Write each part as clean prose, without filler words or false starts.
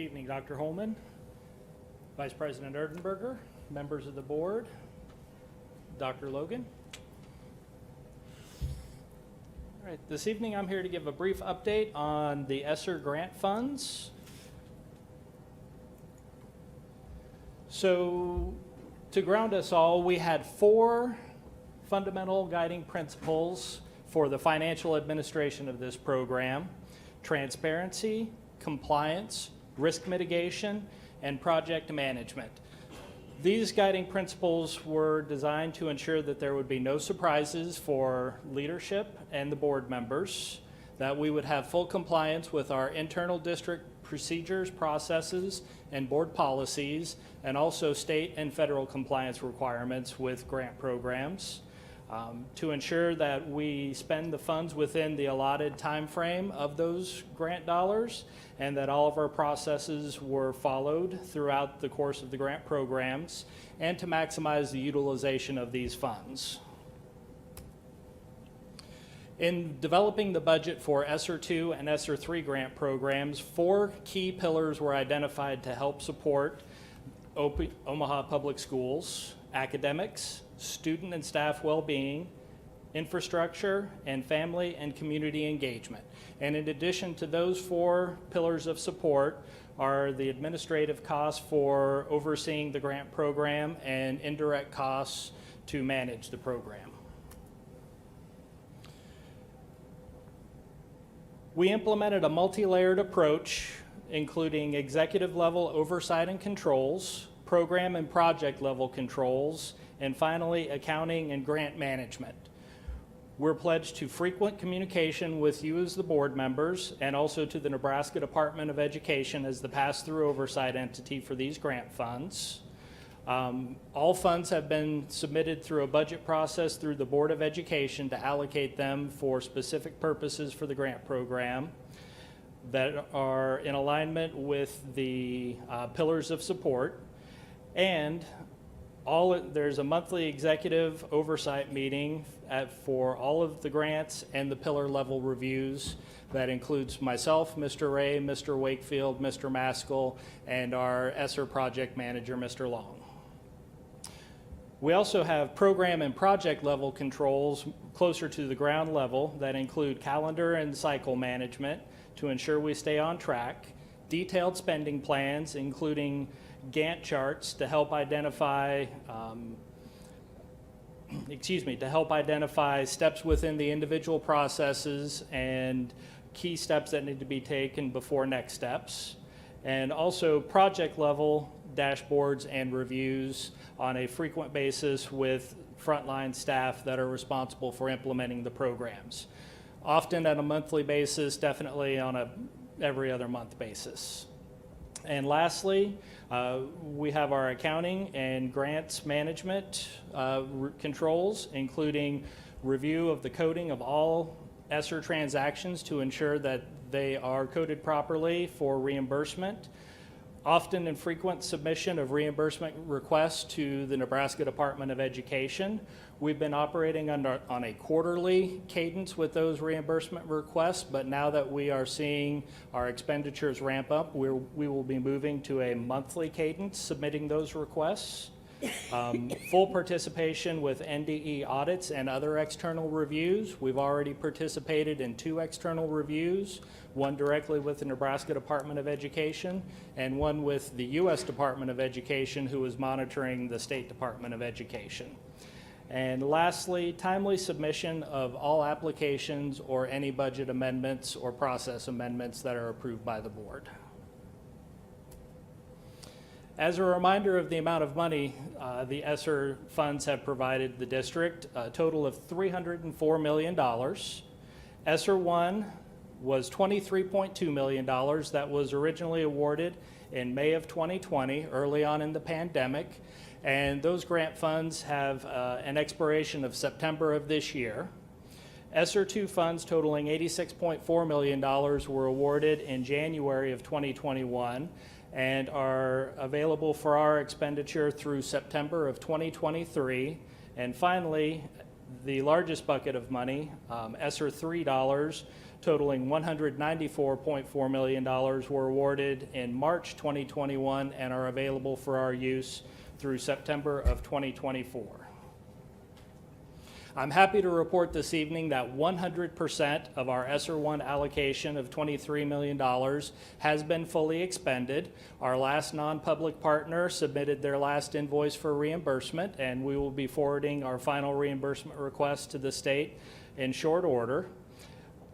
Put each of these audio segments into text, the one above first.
evening, Dr. Holman, Vice President Erdenberger, members of the board, Dr. Logan. All right, this evening I'm here to give a brief update on the ESSER grant funds. So, to ground us all, we had 4 fundamental guiding principles for the financial administration of this program: transparency, compliance, risk mitigation, and project management. These guiding principles were designed to ensure that there would be no surprises for leadership and the board members, that we would have full compliance with our internal district procedures, processes, and board policies, and also state and federal compliance requirements with grant programs, to ensure that we spend the funds within the allotted time frame of those grant dollars, and that all of our processes were followed throughout the course of the grant programs, and to maximize the utilization of these funds. In developing the budget for ESSER 2 and ESSER 3 grant programs, 4 key pillars were identified to help support Omaha Public Schools: academics, student and staff well-being, infrastructure, and family and community engagement. And in addition to those 4 pillars of support are the administrative costs for overseeing the grant program and indirect costs to manage the program. We implemented a multi-layered approach, including executive level oversight and controls, program and project level controls, and finally, accounting and grant management. We're pledged to frequent communication with you as the board members, and also to the Nebraska Department of Education as the pass-through oversight entity for these grant funds. All funds have been submitted through a budget process through the Board of Education to allocate them for specific purposes for the grant program that are in alignment with the pillars of support. And there's a monthly executive oversight meeting for all of the grants and the pillar level reviews. That includes myself, Mr. Ray, Mr. Wakefield, Mr. Maskell, and our ESSER project manager, Mr. Long. We also have program and project level controls closer to the ground level that include calendar and cycle management to ensure we stay on track, detailed spending plans, including Gantt charts to help identify steps within the individual processes and key steps that need to be taken before next steps, and also project level dashboards and reviews on a frequent basis with frontline staff that are responsible for implementing the programs. Often on a monthly basis, definitely on a every other month basis. And lastly, we have our accounting and grants management controls, including review of the coding of all ESSER transactions to ensure that they are coded properly for reimbursement. Often and frequent submission of reimbursement requests to the Nebraska Department of Education. We've been operating on a quarterly cadence with those reimbursement requests, but now that we are seeing our expenditures ramp up, we will be moving to a monthly cadence submitting those requests. Full participation with NDE audits and other external reviews. We've already participated in 2 external reviews, one directly with the Nebraska Department of Education and one with the U.S. Department of Education, who is monitoring the State Department of Education. And lastly, timely submission of all applications or any budget amendments or process amendments that are approved by the board. As a reminder of the amount of money the ESSER funds have provided the district, a total of $304 million. ESSER 1 was $23.2 million that was originally awarded in May of 2020, early on in the pandemic, and those grant funds have an expiration of September of this year. ESSER 2 funds totaling $86.4 million were awarded in January of 2021 and are available for our expenditure through September of 2023. And finally, the largest bucket of money, ESSER $3, totaling $194.4 million were awarded in March 2021 and are available for our use through September of 2024. I'm happy to report this evening that 100% of our ESSER 1 allocation of $23 million has been fully expended. Our last non-public partner submitted their last invoice for reimbursement, and we will be forwarding our final reimbursement request to the state in short order.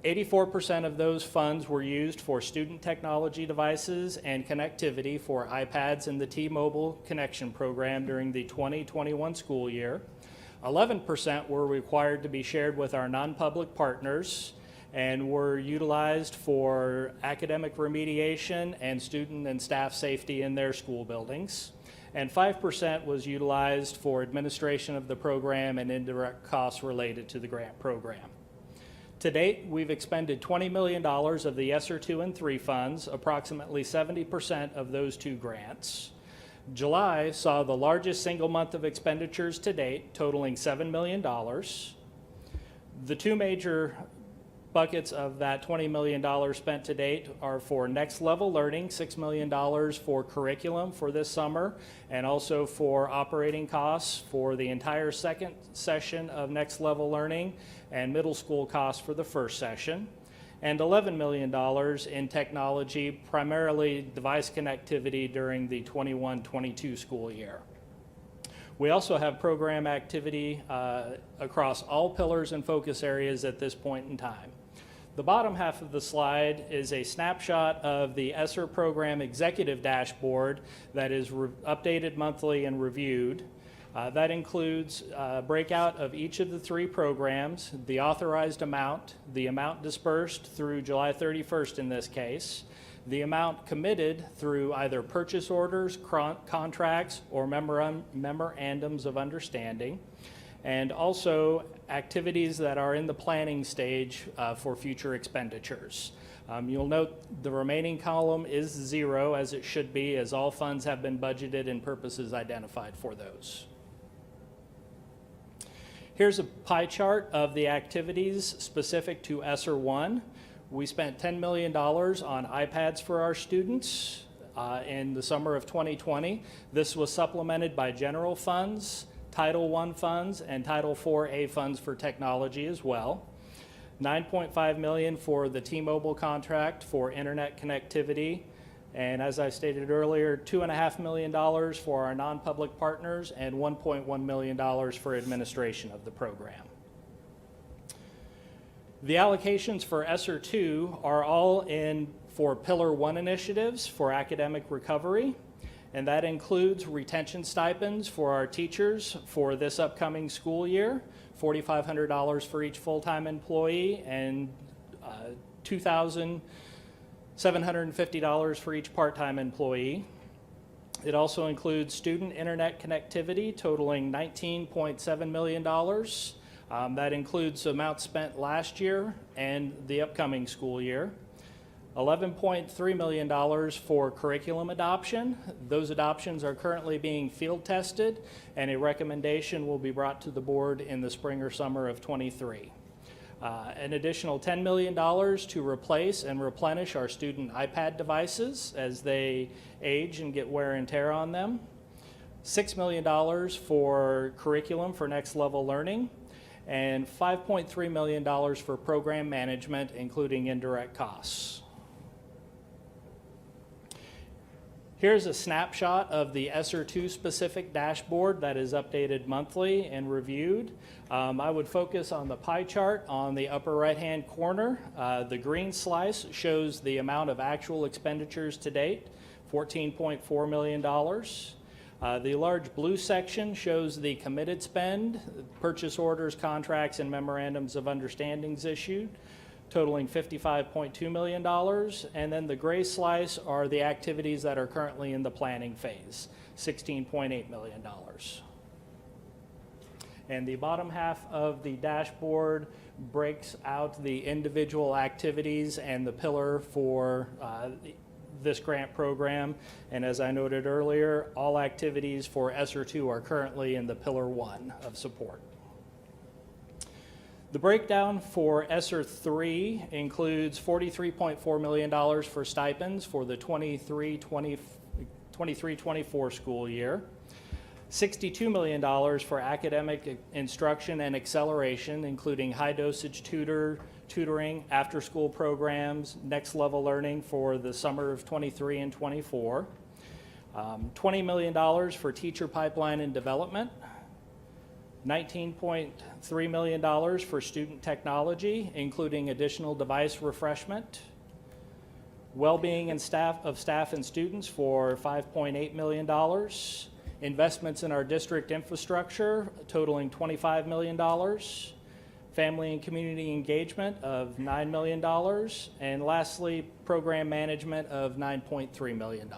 84% of those funds were used for student technology devices and connectivity for iPads in the T-Mobile Connection program during the 2021 school year. 11% were required to be shared with our non-public partners and were utilized for academic remediation and student and staff safety in their school buildings. And 5% was utilized for administration of the program and indirect costs related to the grant program. To date, we've expended $20 million of the ESSER 2 and 3 funds, approximately 70% of those two grants. July saw the largest single month of expenditures to date, totaling $7 million. The two major buckets of that $20 million spent to date are for Next Level Learning, $6 million for curriculum for this summer, and also for operating costs for the entire second session of Next Level Learning and middle school costs for the first session, and $11 million in technology, primarily device connectivity during the 21-22 school year. We also have program activity across all pillars and focus areas at this point in time. The bottom half of the slide is a snapshot of the ESSER program executive dashboard that is updated monthly and reviewed. That includes a breakout of each of the three programs, the authorized amount, the amount dispersed through July 31st in this case, the amount committed through either purchase orders, contracts, or memorandums of understanding, and also activities that are in the planning stage for future expenditures. You'll note the remaining column is 0, as it should be, as all funds have been budgeted and purposes identified for those. Here's a pie chart of the activities specific to ESSER 1. We spent $10 million on iPads for our students in the summer of 2020. This was supplemented by general funds, Title I funds, and Title IV-A funds for technology as well. $9.5 million for the T-Mobile contract for internet connectivity. And as I stated earlier, $2.5 million for our non-public partners and $1.1 million for administration of the program. The allocations for ESSER 2 are all in for Pillar 1 initiatives for academic recovery, and that includes retention stipends for our teachers for this upcoming school year, $4,500 for each full-time employee and $2,750 for each part-time employee. It also includes student internet connectivity totaling $19.7 million. That includes amounts spent last year and the upcoming school year. $11.3 million for curriculum adoption. Those adoptions are currently being field tested, and a recommendation will be brought to the board in the spring or summer of '23. An additional $10 million to replace and replenish our student iPad devices as they age and get wear and tear on them. $6 million for curriculum for Next Level Learning, and $5.3 million for program management, including indirect costs. Here's a snapshot of the ESSER 2 specific dashboard that is updated monthly and reviewed. I would focus on the pie chart on the upper right-hand corner. The green slice shows the amount of actual expenditures to date, $14.4 million. The large blue section shows the committed spend, purchase orders, contracts, and memorandums of understandings issued, totaling $55.2 million. And then the gray slice are the activities that are currently in the planning phase, $16.8 million. And the bottom half of the dashboard breaks out the individual activities and the pillar for this grant program. And as I noted earlier, all activities for ESSER 2 are currently in the Pillar 1 of support. The breakdown for ESSER 3 includes $43.4 million for stipends for the 23-24 school year, $62 million for academic instruction and acceleration, including high-dosage tutoring, after-school programs, next-level learning for the summer of 23 and 24, $20 million for teacher pipeline and development, $19.3 million for student technology, including additional device refreshment, well-being and staff and students for $5.8 million, investments in our district infrastructure totaling $25 million, family and community engagement of $9 million, and lastly, program management of $9.3 million.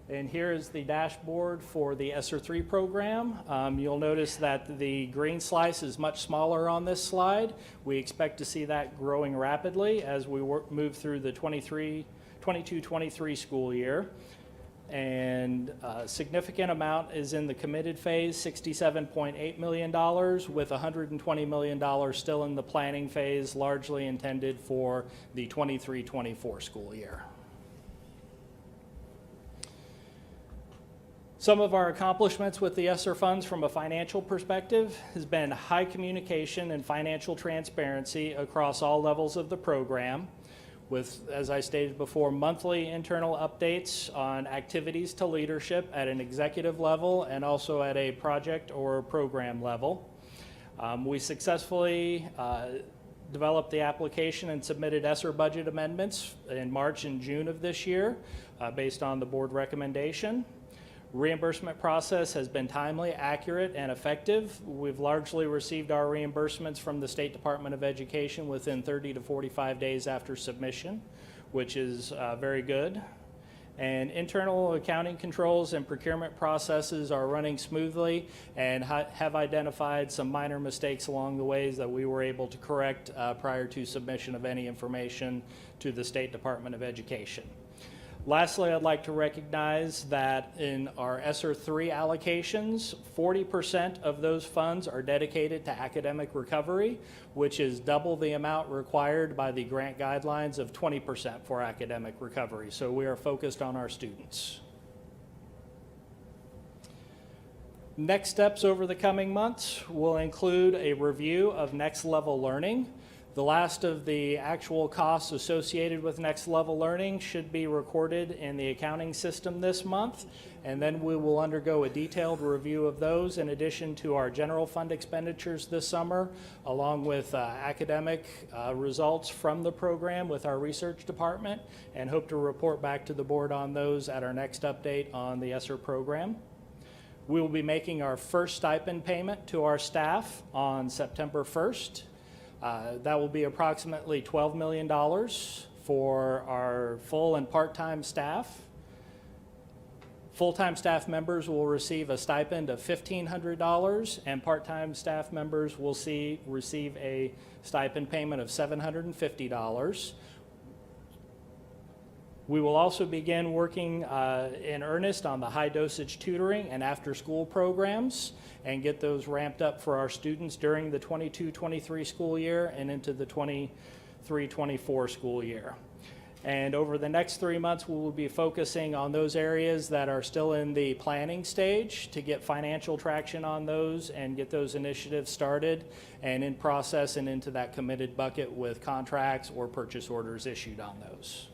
And here is the dashboard for the ESSER 3 program. You'll notice that the green slice is much smaller on this slide. We expect to see that growing rapidly as we move through the 22-23 school year. And a significant amount is in the committed phase, $67.8 million, with $120 million still in the planning phase, largely intended for the 23-24 school year. Some of our accomplishments with the ESSER funds from a financial perspective has been high communication and financial transparency across all levels of the program, with, as I stated before, monthly internal updates on activities to leadership at an executive level and also at a project or program level. We successfully developed the application and submitted ESSER budget amendments in March and June of this year based on the board recommendation. Reimbursement process has been timely, accurate, and effective. We've largely received our reimbursements from the State Department of Education within 30 to 45 days after submission, which is very good. And internal accounting controls and procurement processes are running smoothly and have identified some minor mistakes along the ways that we were able to correct prior to submission of any information to the State Department of Education. Lastly, I'd like to recognize that in our ESSER 3 allocations, 40% of those funds are dedicated to academic recovery, which is double the amount required by the grant guidelines of 20% for academic recovery. So we are focused on our students. Next steps over the coming months will include a review of next level learning. The last of the actual costs associated with next level learning should be recorded in the accounting system this month, and then we will undergo a detailed review of those in addition to our general fund expenditures this summer, along with academic results from the program with our research department, and hope to report back to the board on those at our next update on the ESSER program. We will be making our first stipend payment to our staff on September 1st. That will be approximately $12 million for our full and part-time staff. Full-time staff members will receive a stipend of $1,500, and part-time staff members will receive a stipend payment of $750. We will also begin working in earnest on the high-dosage tutoring and after-school programs and get those ramped up for our students during the 22-23 school year and into the 23-24 school year. And over the next 3 months, we will be focusing on those areas that are still in the planning stage to get financial traction on those and get those initiatives started and in process and into that committed bucket with contracts or purchase orders issued on those.